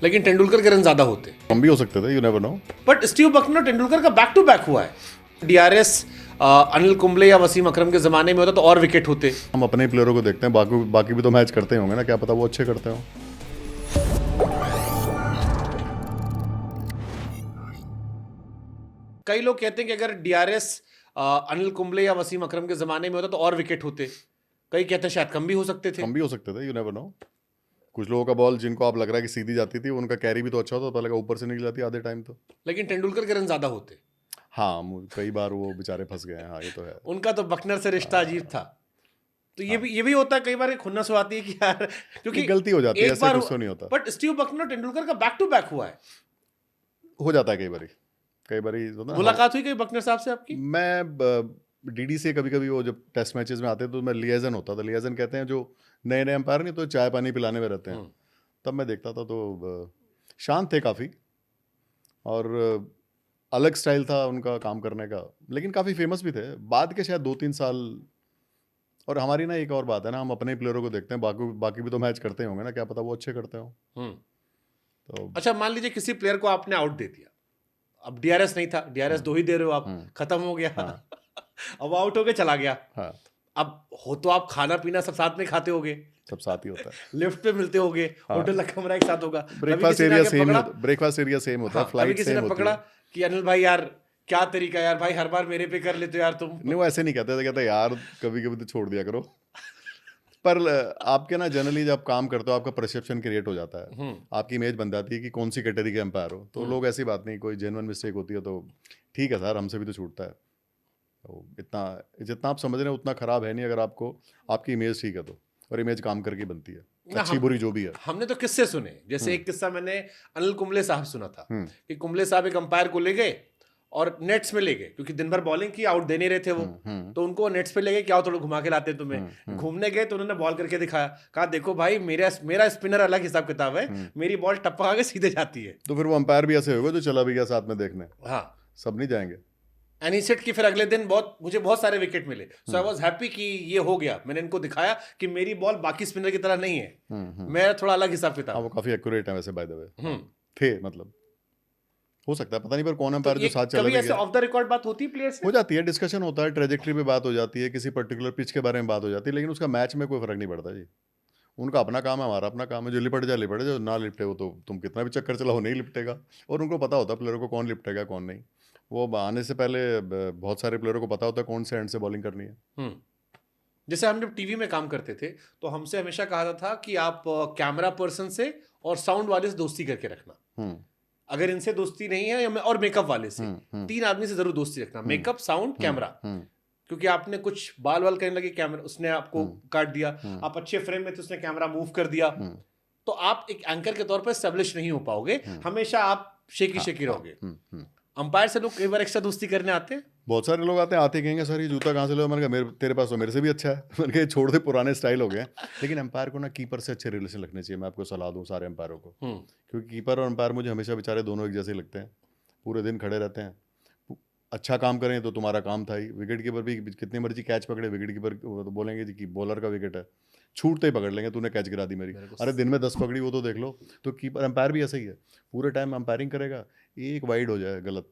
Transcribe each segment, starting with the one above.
लेकिन तेंदुलकर के रन ज्यादा होते। कम भी हो सकते थे, you never know. But Steve Bucknor Tendulkar का बैक टू बैक हुआ है। डीआरएस अनिल कुंबले या वसीम अकरम के जमाने में होता तो और विकेट होते। हम अपने ही प्लेयरों को देखते हैं, बाकी बाकी भी तो मैच करते होंगे ना, क्या पता वो अच्छे करते हो। कई लोग कहते हैं कि अगर डीआरएस अनिल कुंबले या वसीम अकरम के जमाने में होता तो और विकेट होते। कई कहते हैं शायद कम भी हो सकते थे। कम भी हो सकते थे, यू नेवर नो। कुछ लोगों का बॉल जिनको आप लग रहा है कि सीधी जाती थी, उनका कैरी भी तो अच्छा होता, पहले ऊपर से निकल जाती आधे टाइम तो। लेकिन तेंदुलकर के रन ज्यादा होते। हाँ, कई बार वो बेचारे फंस गए हैं। हाँ, ये तो है। उनका तो बकनर से रिश्ता अजीब था। तो ये भी होता है, कई बार एक खुन्नस आती है कि यार, क्योंकि गलती हो जाती है, एक ऐसे बार कुछ तो नहीं होता। बट स्टीव बकनर तेंदुलकर का बैक टू बैक हुआ है। हो जाता है कई बारी तो ना। मुलाकात हुई कभी बकनर साहब से आपकी? मैं डीडी से कभी कभी वो जब टेस्ट मैचेस में आते हैं तो मैं लिएजन होता था। लिएजन कहते हैं जो नए नए अंपायर नहीं तो चाय पानी पिलाने में रहते हैं, तब मैं देखता था। तो शांत थे काफ़ी, और अलग स्टाइल था उनका काम करने का, लेकिन काफ़ी फेमस भी थे बाद के शायद 2-3 साल। और हमारी ना एक और बात है ना, हम अपने ही प्लेयरों को देखते हैं, बाकी बाकी भी तो मैच करते होंगे ना, क्या पता वो अच्छे करते हो। तो अच्छा, मान लीजिए किसी प्लेयर को आपने आउट दे दिया। अब डीआरएस नहीं था, डीआरएस 2 ही दे रहे हो आप, खत्म हो गया। अब आउट होके चला गया। हाँ, अब हो तो आप खाना पीना सब साथ में खाते होगे, सब साथ ही होता है। लिफ्ट पे मिलते होगे, होटल का कमरा एक साथ होगा। ब्रेकफास्ट एरिया सेम होता है, ब्रेकफास्ट एरिया सेम होता है, कभी फ्लाइट किसी सेम ने होती पकड़ा है। कि अनिल भाई यार क्या तरीका यार, भाई हर बार मेरे पे कर लेते हो यार तुम। नहीं, वो ऐसे नहीं कहते थे, कहते यार कभी कभी तो छोड़ दिया करो। पर आपके ना जनरली जब काम करते हो आपका परसेप्शन क्रिएट हो जाता है, आपकी इमेज बन जाती है कि कौन सी कैटेगरी के एम्पायर हो। तो लोग ऐसी बात नहीं, कोई जेन्युइन मिस्टेक होती है तो ठीक है सर, हमसे भी तो छूटता है। तो इतना जितना आप समझ रहे हैं उतना खराब है नहीं, अगर आपको आपकी इमेज ठीक है तो। और इमेज काम करके बनती है, अच्छी बुरी जो भी है। हमने तो किस्से सुने, जैसे एक किस्सा मैंने अनिल कुंबले साहब सुना था कि कुंबले साहब एक अंपायर को ले गए और नेट्स में ले गए, क्योंकि दिन भर बॉलिंग की, आउट दे नहीं रहे थे वो। तो उनको नेट्स पे ले गए, क्या थोड़ा घुमा के लाते हैं तुम्हें। घूमने गए तो उन्होंने बॉल करके दिखाया, कहा देखो भाई मेरा स्पिनर अलग हिसाब किताब है, मेरी बॉल टप्पा के सीधे जाती है। तो फिर वो अंपायर भी ऐसे होगा जो चला भी गया साथ में देखने। हाँ, सब नहीं जाएंगे। एनीसेट की फिर अगले दिन मुझे बहुत सारे विकेट मिले। सो आई वाज हैप्पी कि ये हो गया, मैंने इनको दिखाया कि मेरी बॉल बाकी स्पिनर की तरह नहीं है, मेरा थोड़ा अलग हिसाब हाँ, किताब वो है। काफी एक्यूरेट है वैसे, बाय द वे। थे मतलब, हो सकता है, पता नहीं, पर कौन तो अंपायर ये जो साथ चला कभी भी ऐसे गया। ऑफ द रिकॉर्ड बात होती है प्लेयर से? हो जाती है, डिस्कशन होता है, ट्रेजेक्ट्री पे बात हो जाती है, किसी पर्टिकुलर पिच के बारे में बात हो जाती है, लेकिन उसका मैच में कोई फर्क नहीं पड़ता जी। उनका अपना काम है, हमारा अपना काम है। जो लिपट जाए, जो ना लिपटे वो तो तुम कितना भी चक्कर चलाओ नहीं लिपटेगा। और उनको पता होता है प्लेयर को कौन लिपटेगा कौन नहीं। वो आने से पहले बहुत सारे प्लेयरों को पता होता है कौन से एंड से बॉलिंग करनी है। जैसे हम जब टीवी में काम करते थे तो हमसे हमेशा कहा जाता था कि आप कैमरा पर्सन से और साउंड वाले से दोस्ती करके रखना। अगर इनसे दोस्ती नहीं है और मेकअप वाले से, 3 आदमी से जरूर दोस्ती रखना, मेकअप, साउंड, कैमरा। क्योंकि आपने कुछ बाल वाल करने लगे, कैमरा उसने आपको काट दिया, आप अच्छे फ्रेम में थे, उसने कैमरा मूव कर दिया, तो आप एक एंकर के तौर पर एस्टेब्लिश नहीं हो पाओगे, हमेशा आप शेकी रहोगे। अंपायर से लोग कई बार एक्स्ट्रा दोस्ती करने आते हैं। बहुत सारे लोग आते कहेंगे सर ये जूता कहाँ से लो। मैंने कहा तेरे पास तो मेरे से भी अच्छा है। मैंने कहा छोड़ दे, पुराने स्टाइल हो गए। लेकिन एम्पायर को ना कीपर से अच्छे रिलेशन रखने चाहिए, मैं आपको सलाह दूँ सारे एम्पायरों को। क्योंकि कीपर और एम्पायर मुझे हमेशा बेचारे दोनों एक जैसे लगते हैं, पूरे दिन खड़े रहते हैं। अच्छा काम करें तो तुम्हारा काम था ही। विकेट कीपर भी कितनी मर्जी कैच पकड़े, विकेट कीपर तो बोलेंगे जी कि बॉलर का विकेट है, छूटते ही पकड़ लेंगे, तूने कैच गिरा दी मेरी। अरे दिन में 10 पकड़ी वो तो देख लो। तो कीपर एम्पायर भी ऐसा ही है, पूरे टाइम एम्पायरिंग करेगा, एक वाइड हो जाए गलत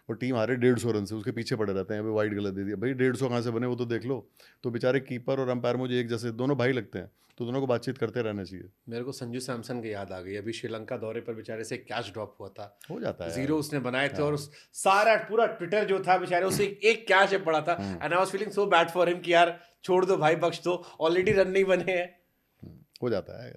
और टीम हारे 150 रन से, उसके पीछे पड़े रहते हैं, अभी वाइड गलत दे दिया भाई, 150 कहाँ से बने वो तो देख लो। तो बेचारे कीपर और एम्पायर मुझे एक जैसे दोनों भाई लगते हैं, तो दोनों को बातचीत करते रहना चाहिए। मेरे को संजू सैमसन की याद आ गई, अभी श्रीलंका दौरे पर बेचारे से कैच ड्रॉप हुआ था, हो जाता है, 0 उसने बनाए थे, और उस सारा पूरा ट्विटर जो था बेचारे उसे एक कैच है पड़ा था, and I was feeling so bad for him कि यार छोड़ दो भाई, बख्श दो, ऑलरेडी रन नहीं बने हैं। हो जाता है,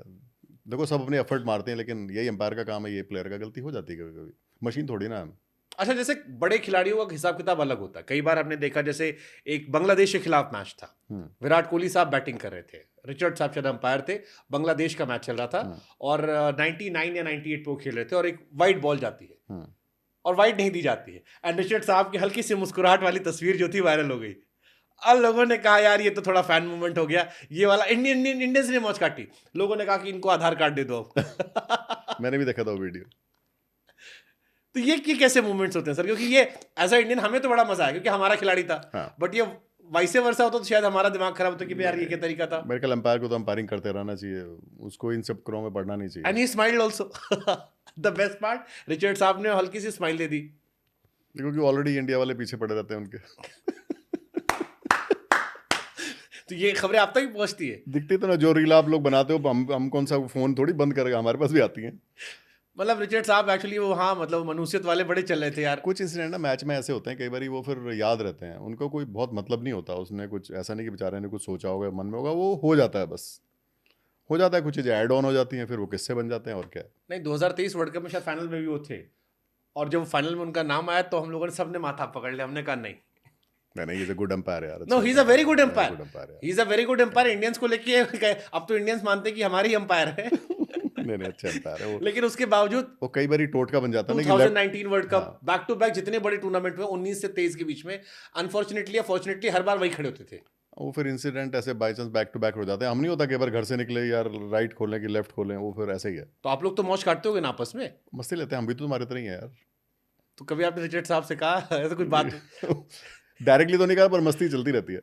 देखो सब अपने एफर्ट मारते हैं, लेकिन यही एम्पायर का काम है, ये प्लेयर का गलती हो जाती है कभी कभी, मशीन थोड़ी ना हम। अच्छा, जैसे बड़े खिलाड़ियों का हिसाब किताब अलग होता है। कई बार आपने देखा, जैसे एक बांग्लादेश के खिलाफ मैच था, विराट कोहली साहब बैटिंग कर रहे थे, रिचर्ड साहब शायद अंपायर थे, बांग्लादेश का मैच चल रहा था, और 99 या 98 पे वो खेल रहे थे, और एक वाइड बॉल जाती है और वाइड नहीं दी जाती है, एंड रिचर्ड साहब की हल्की सी मुस्कुराहट वाली तस्वीर जो थी वायरल हो गई। अब लोगों ने कहा यार ये तो थोड़ा फैन मूवमेंट हो गया, ये वाला इंडियंस ने मौज काटी। लोगों ने कहा कि इनको आधार कार्ड दे दो। मैंने भी देखा था वो वीडियो। तो ये कैसे मूवमेंट्स होते हैं सर? क्योंकि ये एज अ इंडियन हमें तो बड़ा मजा आया क्योंकि हमारा खिलाड़ी था, बट ये वाइसे वर्सा होता तो शायद हमारा दिमाग खराब होता कि यार ये क्या तरीका था। मेरे ख्याल अंपायर को तो अंपायरिंग करते रहना चाहिए, उसको इन सब क्रमों में पढ़ना नहीं चाहिए। And he smiled also. The best part, Richard साहब ने हल्की सी स्माइल दे दी, क्योंकि ऑलरेडी इंडिया वाले पीछे पड़े रहते हैं उनके। तो ये खबरें आप तक ही पहुंचती है। दिखती तो ना, जो रील आप लोग बनाते हो, हम कौन सा फोन थोड़ी बंद करेगा, हमारे पास भी आती हैं। मतलब रिचर्ड साहब एक्चुअली वो, हाँ मतलब मनुष्यत वाले बड़े चल रहे थे यार। कुछ इंसिडेंट ना मैच में ऐसे होते हैं, कई बार वो फिर याद रहते हैं, उनको कोई बहुत मतलब नहीं होता, उसने कुछ ऐसा नहीं कि बेचारे ने कुछ सोचा होगा मन में होगा, वो हो जाता है, बस हो जाता है, कुछ चीज़ें ऐड ऑन हो जाती हैं, फिर वो किस्से बन जाते हैं, और क्या है। नहीं 2023 वर्ल्ड कप में शायद फाइनल में भी वो थे, और जब फाइनल में उनका नाम आया तो हम लोगों ने सबने माथा पकड़ लिया, हमने कहा नहीं नहीं, इज अ गुड एम्पायर यार। No, he is a very good umpire, यार। He is a very good umpire. Indians को लेके अब तो इंडियंस मानते हैं कि हमारी एम्पायर है। नहीं अच्छा एम्पायर है वो, लेकिन उसके बावजूद वो कई बार टोटका बन जाता है ना, 2019 world cup back to back जितने बड़े टूर्नामेंट में 19 से 23 के बीच में अनफॉर्चुनेटली या फॉर्चुनेटली हर बार वही खड़े होते थे। वो फिर इंसिडेंट ऐसे by chance back to back हो जाते हैं। हम नहीं होता कि एक बार घर से निकले यार राइट खोलें कि लेफ्ट खोलें, वो फिर ऐसे ही है। तो आप लोग तो मौज काटते होगे ना आपस में, मस्ती लेते हैं हम भी, तो तुम्हारे तरह ही है यार। तो कभी आपने रिचर्ड साहब से कहा ऐसा कुछ बात? डायरेक्टली तो नहीं कहा, पर मस्ती चलती रहती है।